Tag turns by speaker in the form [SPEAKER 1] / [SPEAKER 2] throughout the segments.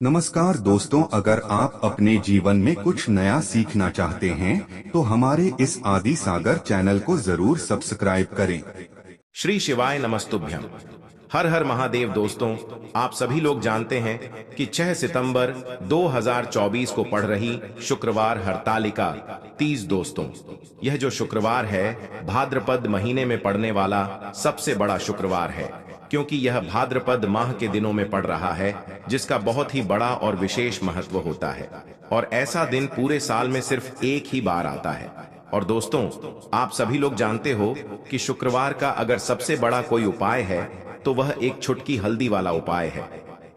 [SPEAKER 1] नमस्कार दोस्तों, अगर आप अपने जीवन में कुछ नया सीखना चाहते हैं तो हमारे इस आदि सागर चैनल को जरूर सब्सक्राइब करें।
[SPEAKER 2] श्री शिवाय नमस्तुभ्यम। हर हर महादेव। दोस्तों, आप सभी लोग जानते हैं कि 6 सितंबर 2024 को पड़ रही शुक्रवार हरतालिका तीज। दोस्तों, यह जो शुक्रवार है भाद्रपद महीने में पड़ने वाला सबसे बड़ा शुक्रवार है, क्योंकि यह भाद्रपद माह के दिनों में पड़ रहा है, जिसका बहुत ही बड़ा और विशेष महत्व होता है। और ऐसा दिन पूरे साल में सिर्फ एक ही बार आता है। और दोस्तों, आप सभी लोग जानते हो कि शुक्रवार का अगर सबसे बड़ा कोई उपाय है तो वह एक छुटकी हल्दी वाला उपाय है।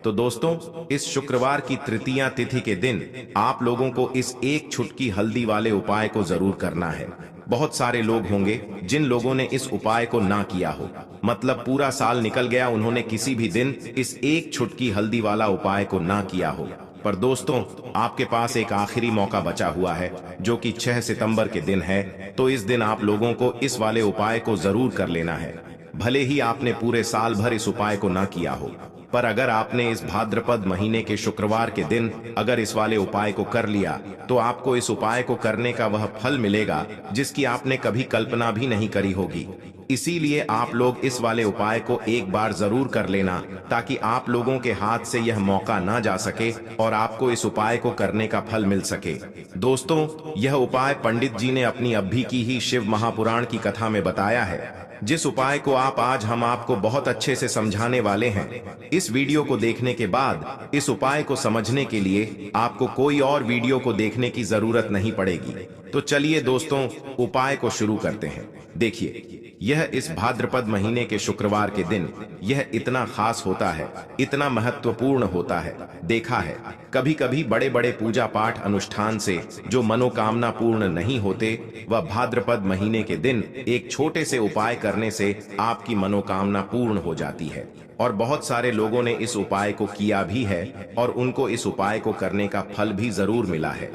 [SPEAKER 2] तो दोस्तों, इस शुक्रवार की तृतीया तिथि के दिन आप लोगों को इस एक छुटकी हल्दी वाले उपाय को जरूर करना है। बहुत सारे लोग होंगे जिन लोगों ने इस उपाय को ना किया हो, मतलब पूरा साल निकल गया, उन्होंने किसी भी दिन इस एक छुटकी हल्दी वाला उपाय को ना किया हो। पर दोस्तों, आपके पास एक आखिरी मौका बचा हुआ है, जो कि 6 सितंबर के दिन है। तो इस दिन आप लोगों को इस वाले उपाय को जरूर कर लेना है, भले ही आपने पूरे साल भर इस उपाय को ना किया हो। पर अगर आपने इस भाद्रपद महीने के शुक्रवार के दिन अगर इस वाले उपाय को कर लिया, तो आपको इस उपाय को करने का वह फल मिलेगा जिसकी आपने कभी कल्पना भी नहीं करी होगी। इसीलिए आप लोग इस वाले उपाय को एक बार जरूर कर लेना, ताकि आप लोगों के हाथ से यह मौका ना जा सके और आपको इस उपाय को करने का फल मिल सके। दोस्तों, यह उपाय पंडित जी ने अपनी अभी की ही शिव महापुराण की कथा में बताया है, जिस उपाय को आज हम आपको बहुत अच्छे से समझाने वाले हैं। इस वीडियो को देखने के बाद इस उपाय को समझने के लिए आपको कोई और वीडियो को देखने की जरूरत नहीं पड़ेगी। तो चलिए दोस्तों, उपाय को शुरू करते हैं। देखिए, यह इस भाद्रपद महीने के शुक्रवार के दिन यह इतना खास होता है, इतना महत्वपूर्ण होता है। देखा है, कभी कभी बड़े बड़े पूजा पाठ अनुष्ठान से जो मनोकामना पूर्ण नहीं होते, वह भाद्रपद महीने के दिन एक छोटे से उपाय करने से आपकी मनोकामना पूर्ण हो जाती है। और बहुत सारे लोगों ने इस उपाय को किया भी है और उनको इस उपाय को करने का फल भी जरूर मिला है।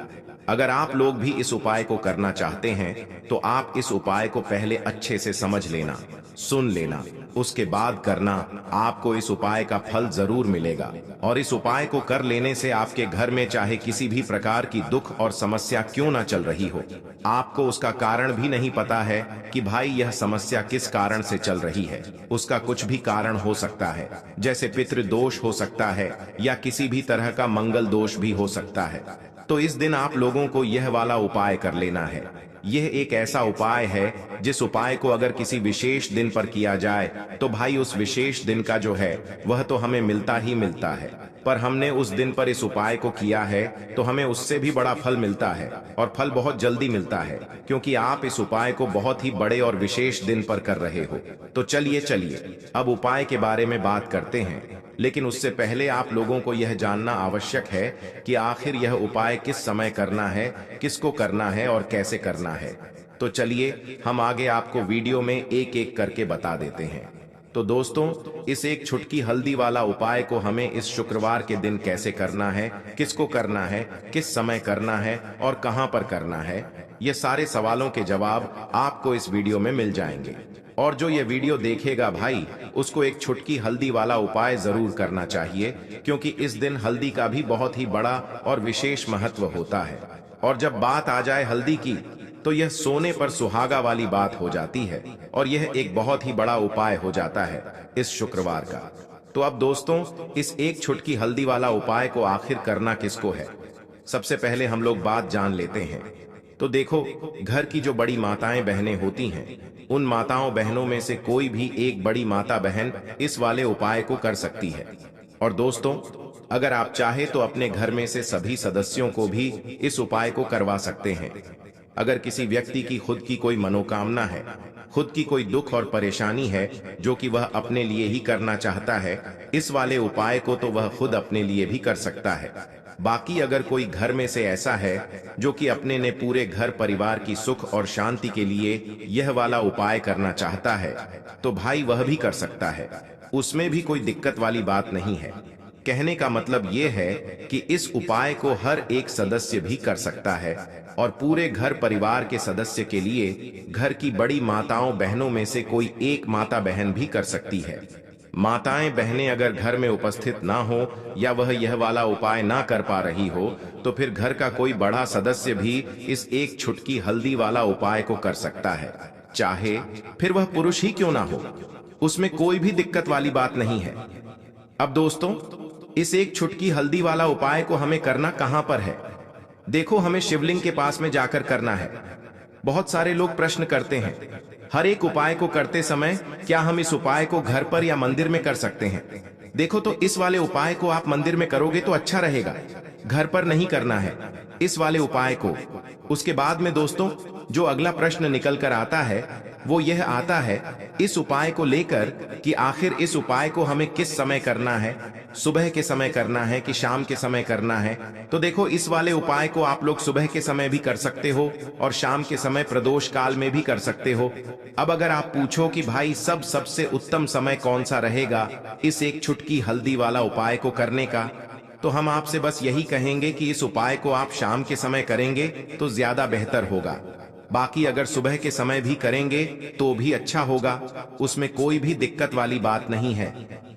[SPEAKER 2] अगर आप लोग भी इस उपाय को करना चाहते हैं तो आप इस उपाय को पहले अच्छे से समझ लेना, सुन लेना, उसके बाद करना। आपको इस उपाय का फल जरूर मिलेगा। और इस उपाय को कर लेने से आपके घर में चाहे किसी भी प्रकार की दुख और समस्या क्यों ना चल रही हो, आपको उसका कारण भी नहीं पता है कि भाई यह समस्या किस कारण से चल रही है। उसका कुछ भी कारण हो सकता है, जैसे पितृदोष हो सकता है या किसी भी तरह का मंगल दोष भी हो सकता है। तो इस दिन आप लोगों को यह वाला उपाय कर लेना है। यह एक ऐसा उपाय है जिस उपाय को अगर किसी विशेष दिन पर किया जाए तो भाई उस विशेष दिन का जो है वह तो हमें मिलता ही मिलता है। पर हमने उस दिन पर इस उपाय को किया है तो हमें उससे भी बड़ा फल मिलता है, और फल बहुत जल्दी मिलता है, क्योंकि आप इस उपाय को बहुत ही बड़े और विशेष दिन पर कर रहे हो। तो चलिए अब उपाय के बारे में बात करते हैं। लेकिन उससे पहले आप लोगों को यह जानना आवश्यक है कि आखिर यह उपाय किस समय करना है, किसको करना है और कैसे करना है। तो चलिए हम आगे आपको वीडियो में एक एक करके बता देते हैं। तो दोस्तों, इस एक छुटकी हल्दी वाला उपाय को हमें इस शुक्रवार के दिन कैसे करना है, किसको करना है, किस समय करना है और कहां पर करना है, ये सारे सवालों के जवाब आपको इस वीडियो में मिल जाएंगे। और जो ये वीडियो देखेगा भाई, उसको एक छुटकी हल्दी वाला उपाय जरूर करना चाहिए, क्योंकि इस दिन हल्दी का भी बहुत ही बड़ा और विशेष महत्व होता है। और जब बात आ जाए हल्दी की, तो यह सोने पर सुहागा वाली बात हो जाती है, और यह एक बहुत ही बड़ा उपाय हो जाता है इस शुक्रवार का। तो अब दोस्तों, इस एक छुटकी हल्दी वाला उपाय को आखिर करना किसको है, सबसे पहले हम लोग बात जान लेते हैं। तो देखो, घर की जो बड़ी माताएं बहनें होती हैं, उन माताओं बहनों में से कोई भी एक बड़ी माता बहन इस वाले उपाय को कर सकती है। और दोस्तों, अगर आप चाहे तो अपने घर में से सभी सदस्यों को भी इस उपाय को करवा सकते हैं। अगर किसी व्यक्ति की खुद की कोई मनोकामना है, खुद की कोई दुख और परेशानी है जो कि वह अपने लिए ही करना चाहता है, इस वाले उपाय को तो वह खुद अपने लिए भी कर सकता है। बाकी अगर कोई घर में से ऐसा है जो कि अपने ने पूरे घर परिवार की सुख और शांति के लिए यह वाला उपाय करना चाहता है, तो भाई वह भी कर सकता है। उसमें भी कोई दिक्कत वाली बात नहीं है। कहने का मतलब ये है कि इस उपाय को हर एक सदस्य भी कर सकता है, और पूरे घर परिवार के सदस्य के लिए घर की बड़ी माताओं बहनों में से कोई एक माता बहन भी कर सकती है। माताएं बहनें अगर घर में उपस्थित ना हो या वह यह वाला उपाय ना कर पा रही हो तो फिर घर का कोई बड़ा सदस्य भी इस एक छुटकी हल्दी वाला उपाय को कर सकता है, चाहे फिर वह पुरुष ही क्यों ना हो। उसमें कोई भी दिक्कत वाली बात नहीं है। अब दोस्तों, इस एक छुटकी हल्दी वाला उपाय को हमें करना कहां पर है? देखो, हमें शिवलिंग के पास में जाकर करना है। बहुत सारे लोग प्रश्न करते हैं, हर एक उपाय को करते समय क्या हम इस उपाय को घर पर या मंदिर में कर सकते हैं? देखो, तो इस वाले उपाय को आप मंदिर में करोगे तो अच्छा रहेगा, घर पर नहीं करना है इस वाले उपाय को। उसके बाद में दोस्तों, जो अगला प्रश्न निकल कर आता है वो यह आता है इस उपाय को लेकर कि आखिर इस उपाय को हमें किस समय करना है, सुबह के समय करना है कि शाम के समय करना है। तो देखो, इस वाले उपाय को आप लोग सुबह के समय भी कर सकते हो और शाम के समय प्रदोष काल में भी कर सकते हो। अब अगर आप पूछो कि भाई सबसे उत्तम समय कौन सा रहेगा इस एक छुटकी हल्दी वाला उपाय को करने का, तो हम आपसे बस यही कहेंगे कि इस उपाय को आप शाम के समय करेंगे तो ज्यादा बेहतर होगा। बाकी अगर सुबह के समय भी करेंगे तो भी अच्छा होगा, उसमें कोई भी दिक्कत वाली बात नहीं है।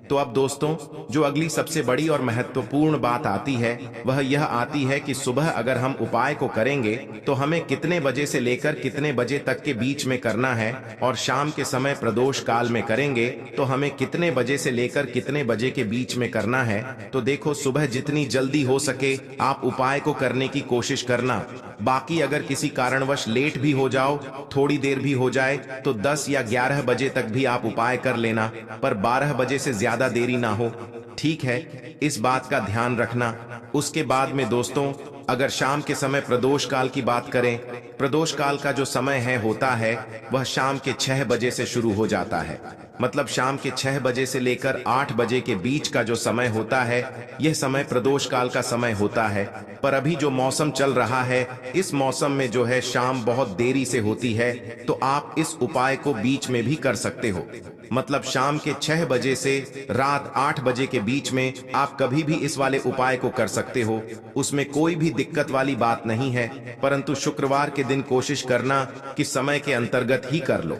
[SPEAKER 2] तो अब दोस्तों, जो अगली सबसे बड़ी और महत्वपूर्ण बात आती है वह यह आती है कि सुबह अगर हम उपाय को करेंगे तो हमें कितने बजे से लेकर कितने बजे तक के बीच में करना है, और शाम के समय प्रदोष काल में करेंगे तो हमें कितने बजे से लेकर कितने बजे के बीच में करना है। तो देखो, सुबह जितनी जल्दी हो सके आप उपाय को करने की कोशिश करना। बाकी अगर किसी कारणवश लेट भी हो जाओ, थोड़ी देर भी हो जाए, तो 10 या 11 बजे तक भी आप उपाय कर लेना, पर 12 बजे से ज्यादा देरी ना हो, ठीक है? इस बात का ध्यान रखना। उसके बाद में दोस्तों, अगर शाम के समय प्रदोष काल की बात करें, प्रदोष काल का जो समय है होता है वह शाम के 6 बजे से शुरू हो जाता है। मतलब शाम के 6 बजे से लेकर 8 बजे के बीच का जो समय होता है यह समय प्रदोष काल का समय होता है। पर अभी जो मौसम चल रहा है इस मौसम में जो है शाम बहुत देरी से होती है, तो आप इस उपाय को बीच में भी कर सकते हो। मतलब शाम के 6 बजे से रात 8 बजे के बीच में आप कभी भी इस वाले उपाय को कर सकते हो, उसमें कोई भी दिक्कत वाली बात नहीं है। परंतु शुक्रवार के दिन कोशिश करना कि समय के अंतर्गत ही कर लो।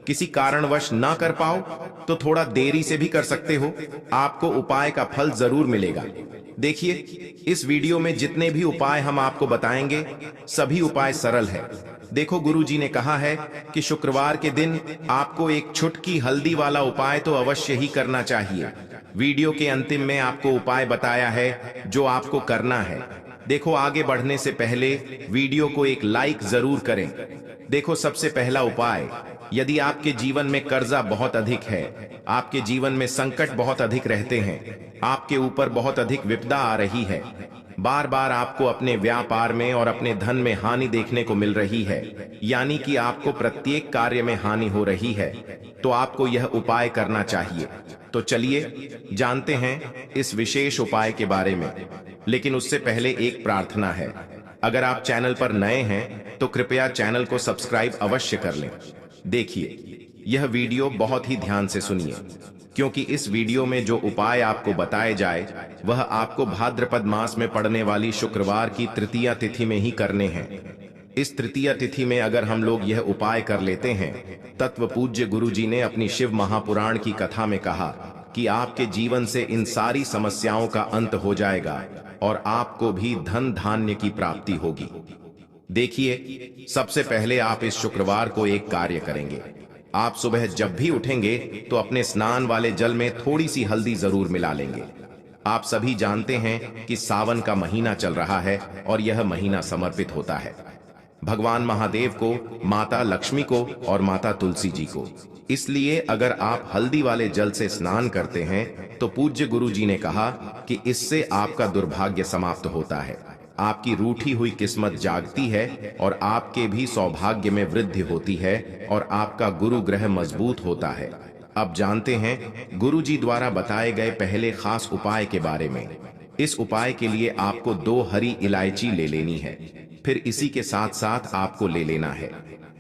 [SPEAKER 2] किसी कारणवश ना कर पाओ तो थोड़ा देरी से भी कर सकते हो, आपको उपाय का फल जरूर मिलेगा। देखिए, इस वीडियो में जितने भी उपाय हम आपको बताएंगे सभी उपाय सरल है। देखो, गुरुजी ने कहा है कि शुक्रवार के दिन आपको एक छुटकी हल्दी वाला उपाय तो अवश्य ही करना चाहिए। वीडियो के अंतिम में आपको उपाय बताया है जो आपको करना है। देखो, आगे बढ़ने से पहले वीडियो को एक लाइक जरूर करें। देखो, सबसे पहला उपाय, यदि आपके जीवन में कर्जा बहुत अधिक है, आपके जीवन में संकट बहुत अधिक रहते हैं, आपके ऊपर बहुत अधिक विपदा आ रही है, बार बार आपको अपने व्यापार में और अपने धन में हानि देखने को मिल रही है, यानी कि आपको प्रत्येक कार्य में हानि हो रही है, तो आपको यह उपाय करना चाहिए। तो चलिए जानते हैं इस विशेष उपाय के बारे में। लेकिन उससे पहले एक प्रार्थना है, अगर आप चैनल पर नए हैं तो कृपया चैनल को सब्सक्राइब अवश्य कर लें। देखिए, यह वीडियो बहुत ही ध्यान से सुनिए, क्योंकि इस वीडियो में जो उपाय आपको बताए जाए वह आपको भाद्रपद मास में पड़ने वाली शुक्रवार की तृतीया तिथि में ही करने हैं। इस तृतीया तिथि में अगर हम लोग यह उपाय कर लेते हैं, तत्व पूज्य गुरुजी ने अपनी शिव महापुराण की कथा में कहा कि आपके जीवन से इन सारी समस्याओं का अंत हो जाएगा और आपको भी धन धान्य की प्राप्ति होगी। देखिए, सबसे पहले आप इस शुक्रवार को एक कार्य करेंगे। आप सुबह जब भी उठेंगे तो अपने स्नान वाले जल में थोड़ी सी हल्दी जरूर मिला लेंगे। आप सभी जानते हैं कि सावन का महीना चल रहा है और यह महीना समर्पित होता है भगवान महादेव को, माता लक्ष्मी को और माता तुलसी जी को। इसलिए अगर आप हल्दी वाले जल से स्नान करते हैं तो पूज्य गुरु जी ने कहा कि इससे आपका दुर्भाग्य समाप्त होता है, आपकी रूठी हुई किस्मत जागती है और आपके भी सौभाग्य में वृद्धि होती है और आपका गुरु ग्रह मजबूत होता है। अब जानते हैं गुरु जी द्वारा बताए गए पहले खास उपाय के बारे में। इस उपाय के लिए आपको 2 हरी इलायची ले लेनी है। फिर इसी के साथ साथ आपको ले लेना है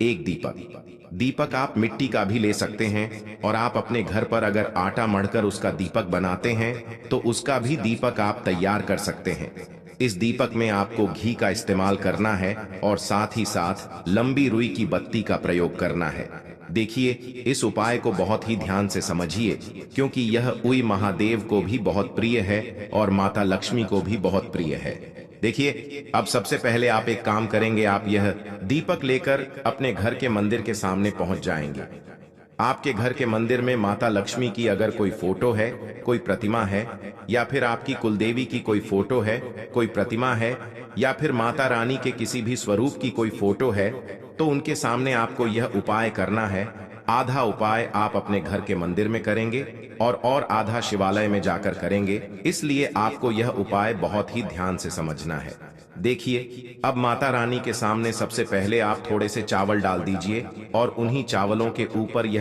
[SPEAKER 2] एक दीपक। दीपक आप मिट्टी का भी ले सकते हैं, और आप अपने घर पर अगर आटा मढ़कर उसका दीपक बनाते हैं तो उसका भी दीपक आप तैयार कर सकते हैं। इस दीपक में आपको घी का इस्तेमाल करना है और साथ ही साथ लंबी रुई की बत्ती का प्रयोग करना है। देखिए, इस उपाय को बहुत ही ध्यान से समझिए, क्योंकि यह उई महादेव को भी बहुत प्रिय है और माता लक्ष्मी को भी बहुत प्रिय है। देखिए, अब सबसे पहले आप एक काम करेंगे, आप यह दीपक लेकर अपने घर के मंदिर के सामने पहुंच जाएंगे। आपके घर के मंदिर में माता लक्ष्मी की अगर कोई फोटो है, कोई प्रतिमा है, या फिर आपकी कुलदेवी की कोई फोटो है, कोई प्रतिमा है, या फिर माता रानी के किसी भी स्वरूप की कोई फोटो है, तो उनके सामने आपको यह उपाय करना है। आधा उपाय आप अपने घर के मंदिर में करेंगे और आधा शिवालय में जाकर करेंगे। इसलिए आपको यह उपाय बहुत ही ध्यान से समझना है। देखिए, अब माता रानी के सामने सबसे पहले आप थोड़े से चावल डाल दीजिए और उन्हीं चावलों के ऊपर यह